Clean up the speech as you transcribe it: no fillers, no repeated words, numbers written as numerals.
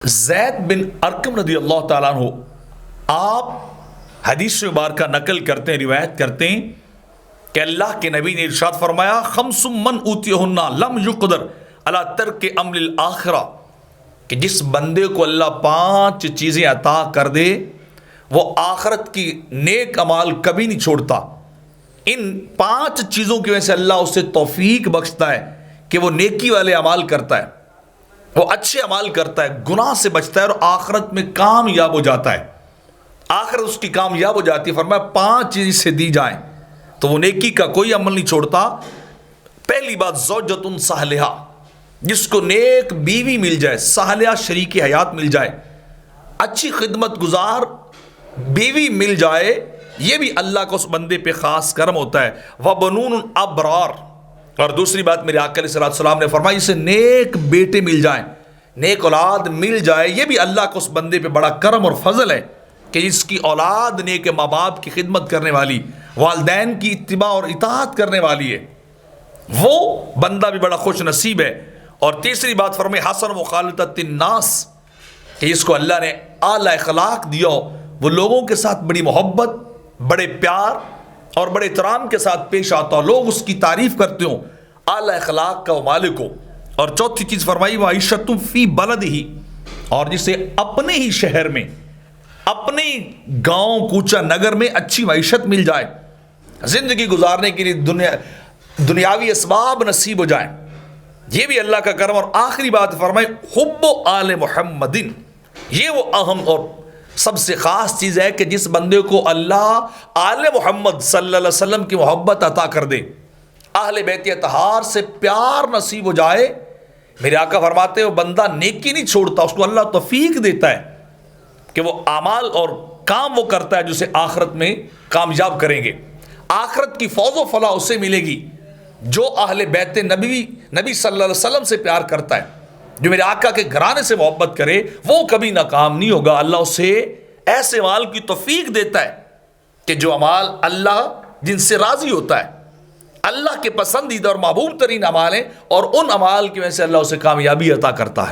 زید بن ارقم رضی اللہ تعالیٰ عنہ آپ حدیث مبارکہ نقل کرتے ہیں، روایت کرتے ہیں کہ اللہ کے نبی نے ارشاد فرمایا خمس من اوتیہن لم یقدر علی ترک امر الاخرہ، کہ جس بندے کو اللہ 5 چیزیں عطا کر دے وہ آخرت کی نیک اعمال کبھی نہیں چھوڑتا۔ ان 5 چیزوں کی وجہ سے اللہ اسے توفیق بخشتا ہے کہ وہ نیکی والے اعمال کرتا ہے، وہ اچھے عمال کرتا ہے، گناہ سے بچتا ہے اور آخرت میں کامیاب ہو جاتا ہے، آخرت اس کی کامیاب ہو جاتی ہے۔ فرمایا 5 چیزیں سے دی جائیں تو وہ نیکی کا کوئی عمل نہیں چھوڑتا۔ پہلی بات زوجۃ صالحہ، جس کو نیک بیوی مل جائے، صالحہ شریک حیات مل جائے، اچھی خدمت گزار بیوی مل جائے، یہ بھی اللہ کا اس بندے پہ خاص کرم ہوتا ہے۔ وَبَنُونٌ ابرار، اور دوسری بات میرے آقا علیہ السلام نے فرمائی اسے نیک بیٹے مل جائیں، نیک اولاد مل جائے، یہ بھی اللہ کو اس بندے پہ بڑا کرم اور فضل ہے کہ اس کی اولاد نیک ماں باپ کی خدمت کرنے والی، والدین کی اتباع اور اطاعت کرنے والی ہے، وہ بندہ بھی بڑا خوش نصیب ہے۔ اور تیسری بات فرمائی حسن مخالطۃ الناس، کہ اس کو اللہ نے اعلی اخلاق دیا ہو، وہ لوگوں کے ساتھ بڑی محبت، بڑے پیار اور بڑے احترام کے ساتھ پیش آتا ہو، لوگ اس کی تعریف کرتے ہوں، اعلی اخلاق کا وہ مالک ہو۔ اور چوتھی چیز فرمائی وعیشۃ فی بلدہ، اور جسے اپنے ہی شہر میں، اپنے گاؤں کوچہ نگر میں اچھی معیشت مل جائے، زندگی گزارنے کے لیے دنیاوی اسباب نصیب ہو جائیں، یہ بھی اللہ کا کرم۔ اور آخری بات فرمائی حب آل محمد، یہ وہ اہم اور سب سے خاص چیز ہے کہ جس بندے کو اللہ آل محمد صلی اللہ علیہ وسلم کی محبت عطا کر دے، اہل بیت اطہار سے پیار نصیب ہو جائے، میرے آقا فرماتے ہیں وہ بندہ نیکی نہیں چھوڑتا، اس کو اللہ توفیق دیتا ہے کہ وہ اعمال اور کام وہ کرتا ہے جو اسے آخرت میں کامیاب کریں گے۔ آخرت کی فوز و فلاح اسے ملے گی جو اہل بیت نبی صلی اللہ علیہ وسلم سے پیار کرتا ہے، جو میرے آقا کے گھرانے سے محبت کرے، وہ کبھی ناکام نہیں ہوگا۔ اللہ اسے ایسے اعمال کی توفیق دیتا ہے کہ جو اعمال اللہ جن سے راضی ہوتا ہے، اللہ کے پسندیدہ اور محبوب ترین اعمال ہیں، اور ان اعمال کی وجہ سے اللہ اسے کامیابی عطا کرتا ہے۔